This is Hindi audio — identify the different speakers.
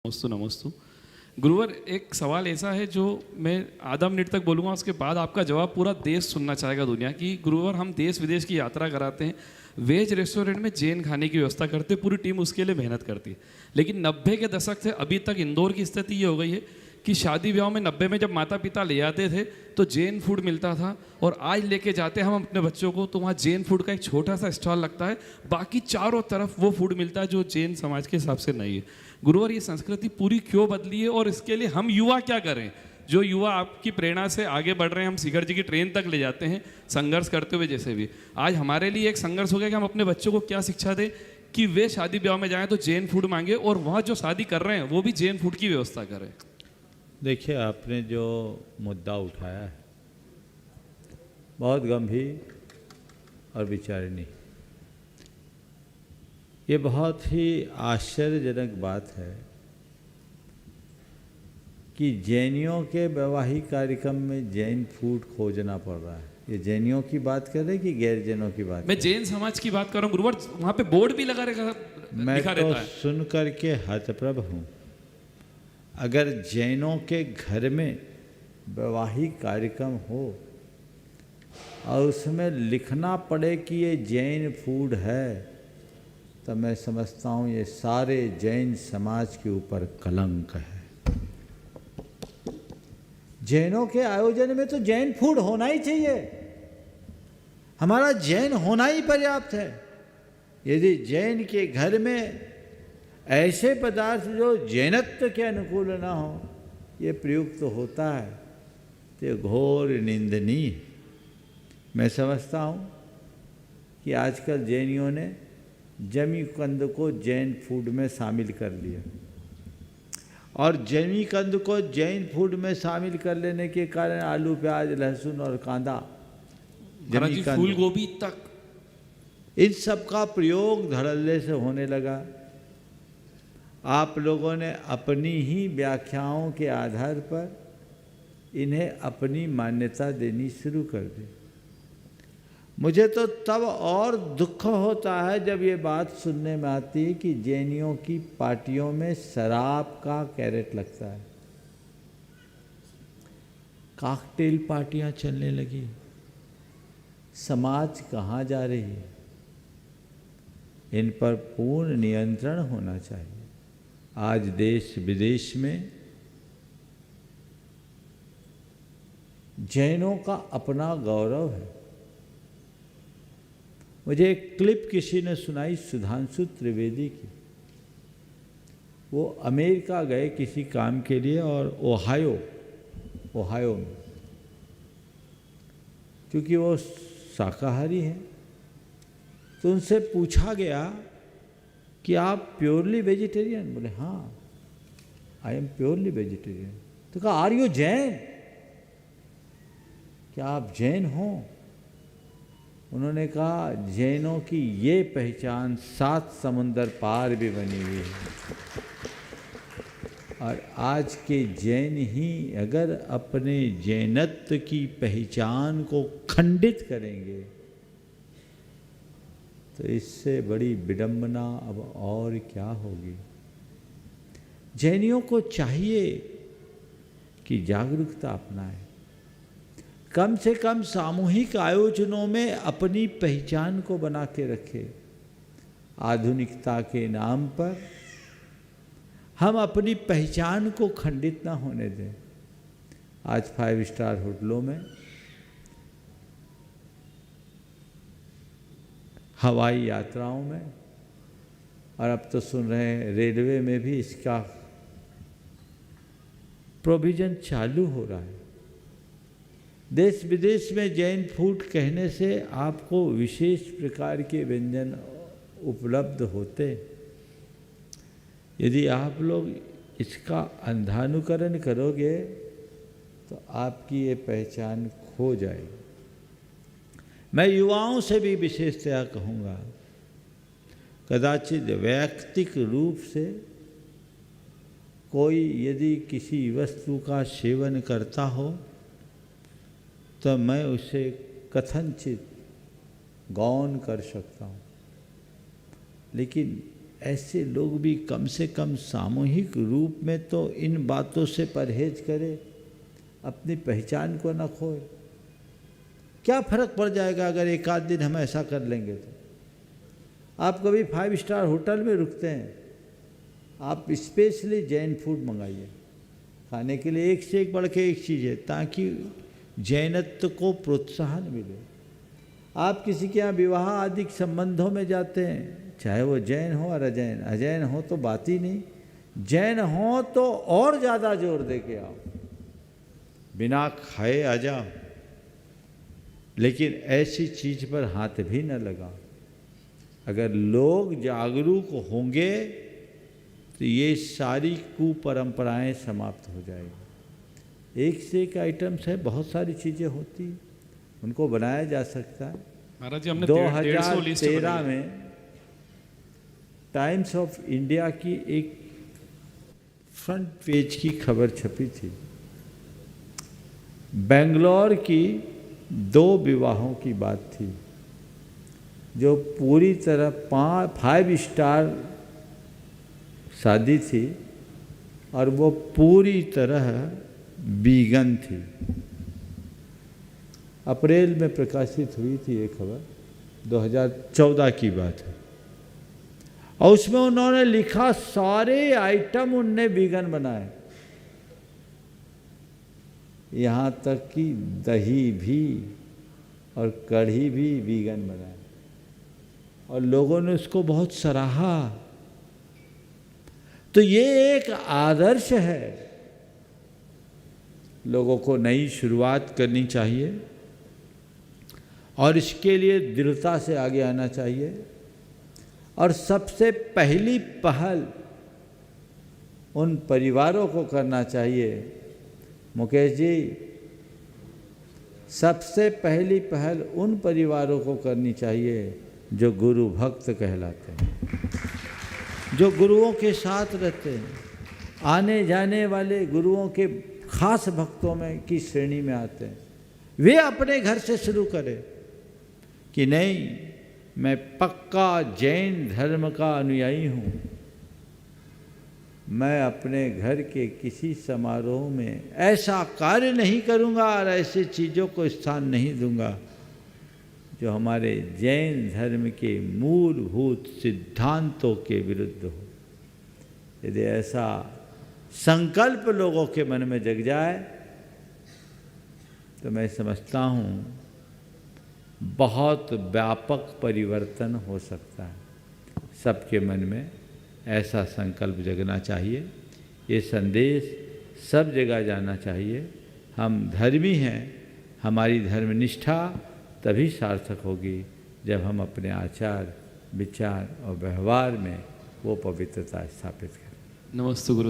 Speaker 1: नमस्तु नमस्तु। गुरुवर, एक सवाल ऐसा है जो मैं आधा मिनट तक बोलूँगा, उसके बाद आपका जवाब पूरा देश सुनना चाहेगा दुनिया की। गुरुवर, हम देश विदेश की यात्रा कराते हैं, वेज रेस्टोरेंट में जैन खाने की व्यवस्था करते, पूरी टीम उसके लिए मेहनत करती है। लेकिन 90 के दशक से अभी तक इंदौर की स्थिति ये हो गई है कि शादी ब्याह में 90 में जब माता पिता ले आते थे तो जैन फूड मिलता था, और आज लेके जाते हैं हम अपने बच्चों को तो वहाँ जैन फूड का एक छोटा सा स्टॉल लगता है, बाकी चारों तरफ वो फूड मिलता है जो जैन समाज के हिसाब से नहीं है। गुरुवर, ये संस्कृति पूरी क्यों बदली है और इसके लिए हम युवा क्या करें? जो युवा आपकी प्रेरणा से आगे बढ़ रहे हैं, हम शिखर जी की ट्रेन तक ले जाते हैं संघर्ष करते हुए, जैसे भी आज हमारे लिए एक संघर्ष हो गया कि हम अपने बच्चों को क्या शिक्षा दें कि वे शादी ब्याह में जाएं तो जैन फूड मांगे, और वहाँ जो शादी कर रहे हैं वो भी जैन फूड की व्यवस्था करें।
Speaker 2: देखिए, आपने जो मुद्दा उठाया है बहुत गंभीर और विचारणीय। ये बहुत ही आश्चर्यजनक बात है कि जैनियों के वैवाहिक कार्यक्रम में जैन फूड खोजना पड़ रहा है। ये जैनियों की बात कर रहे हैं कि गैर जैनों की बात?
Speaker 1: मैं जैन समाज की बात कर रहा हूँ गुरुवर, वहाँ पे बोर्ड भी लगा रहेगा,
Speaker 2: मैं तो सुन करके हतप्रभ हूँ। अगर जैनों के घर में वैवाहिक कार्यक्रम हो और उसमें लिखना पड़े कि ये जैन फूड है, तो मैं समझता हूँ ये सारे जैन समाज के ऊपर कलंक है। जैनों के आयोजन में तो जैन फूड होना ही चाहिए, हमारा जैन होना ही पर्याप्त है। यदि जैन के घर में ऐसे पदार्थ जो जैनत्व के अनुकूल ना हो ये प्रयुक्त होता है तो ये घोर निंदनीय है। मैं समझता हूँ कि आजकल जैनियों ने जमी कंद को जैन फूड में शामिल कर लिया, और जमी कंद को जैन फूड में शामिल कर लेने के कारण आलू, प्याज, लहसुन और कांदा, जमी कंद,
Speaker 1: फूल गोभी तक,
Speaker 2: इन सब का प्रयोग धड़ल्ले से होने लगा। आप लोगों ने अपनी ही व्याख्याओं के आधार पर इन्हें अपनी मान्यता देनी शुरू कर दी। मुझे तो तब और दुख होता है जब ये बात सुनने में आती है कि जैनियों की पार्टियों में शराब का कैरेट लगता है, कॉकटेल पार्टियां चलने लगी। समाज कहाँ जा रही है? इन पर पूर्ण नियंत्रण होना चाहिए। आज देश विदेश में जैनों का अपना गौरव है। मुझे एक क्लिप किसी ने सुनाई सुधांशु त्रिवेदी की। वो अमेरिका गए किसी काम के लिए, और ओहायो में, क्योंकि वो शाकाहारी हैं, तो उनसे पूछा गया कि आप प्योरली वेजिटेरियन? बोले हाँ, आई एम प्योरली वेजिटेरियन। तो कहा आर यू जैन? क्या आप जैन हो? उन्होंने कहा जैनों की ये पहचान 7 समुंदर पार भी बनी हुई है, और आज के जैन ही अगर अपने जैनत्व की पहचान को खंडित करेंगे तो इससे बड़ी विडंबना अब और क्या होगी। जैनियों को चाहिए कि जागरूकता अपनाएं, कम से कम सामूहिक आयोजनों में अपनी पहचान को बना के रखें। आधुनिकता के नाम पर हम अपनी पहचान को खंडित ना होने दें। आज 5 स्टार होटलों में, हवाई यात्राओं में, और अब तो सुन रहे हैं रेलवे में भी इसका प्रोविज़न चालू हो रहा है। देश विदेश में जैन फूड कहने से आपको विशेष प्रकार के व्यंजन उपलब्ध होते। यदि आप लोग इसका अंधानुकरण करोगे तो आपकी ये पहचान खो जाएगी। मैं युवाओं से भी विशेषतया कहूँगा, कदाचित वैयक्तिक रूप से कोई यदि किसी वस्तु का सेवन करता हो तो मैं उसे कथनचित गौण कर सकता हूँ, लेकिन ऐसे लोग भी कम से कम सामूहिक रूप में तो इन बातों से परहेज करें, अपनी पहचान को न खोए। क्या फर्क पड़ जाएगा अगर एक आध दिन हम ऐसा कर लेंगे तो। आप कभी 5 स्टार होटल में रुकते हैं, आप स्पेशली जैन फूड मंगाइए, खाने के लिए एक से एक बढ़ के एक चीज़ है, ताकि जैनत्व को प्रोत्साहन मिले। आप किसी के यहाँ विवाह आदि संबंधों में जाते हैं, चाहे वो जैन हो और अजैन, अजैन हो तो बात ही नहीं, जैन हो तो और ज़्यादा जोर दे के आओ, बिना खाए आ जाओ, लेकिन ऐसी चीज़ पर हाथ भी न लगाओ। अगर लोग जागरूक होंगे तो ये सारी कुपरंपराएं समाप्त हो जाएगी। एक से एक आइटम्स है, बहुत सारी चीज़ें होती, उनको बनाया जा सकता है।
Speaker 1: महाराज जी हमने
Speaker 2: 2013 में टाइम्स ऑफ इंडिया की एक फ्रंट पेज की खबर छपी थी, बेंगलोर की 2 विवाहों की बात थी, जो पूरी तरह 5 स्टार शादी थी और वो पूरी तरह वीगन थी। अप्रैल में प्रकाशित हुई थी ये खबर, 2014 की बात है, और उसमें उन्होंने लिखा सारे आइटम उनने वीगन बनाए, यहाँ तक कि दही भी और कढ़ी भी वीगन बनाए, और लोगों ने उसको बहुत सराहा। तो ये एक आदर्श है, लोगों को नई शुरुआत करनी चाहिए और इसके लिए दृढ़ता से आगे आना चाहिए। और सबसे पहली पहल उन परिवारों को करना चाहिए, मुकेश जी, सबसे पहली पहल उन परिवारों को करनी चाहिए जो गुरु भक्त कहलाते हैं, जो गुरुओं के साथ रहते हैं, आने जाने वाले गुरुओं के खास भक्तों में की श्रेणी में आते हैं। वे अपने घर से शुरू करें कि नहीं, मैं पक्का जैन धर्म का अनुयायी हूँ, मैं अपने घर के किसी समारोह में ऐसा कार्य नहीं करूँगा और ऐसी चीज़ों को स्थान नहीं दूंगा जो हमारे जैन धर्म के मूलभूत सिद्धांतों के विरुद्ध हो। यदि ऐसा संकल्प लोगों के मन में जग जाए तो मैं समझता हूँ बहुत व्यापक परिवर्तन हो सकता है। सबके मन में ऐसा संकल्प जगना चाहिए, ये संदेश सब जगह जाना चाहिए। हम धर्मी हैं, हमारी धर्मनिष्ठा तभी सार्थक होगी जब हम अपने आचार विचार और व्यवहार में वो पवित्रता स्थापित करें।
Speaker 1: नमस्ते गुरुदेव।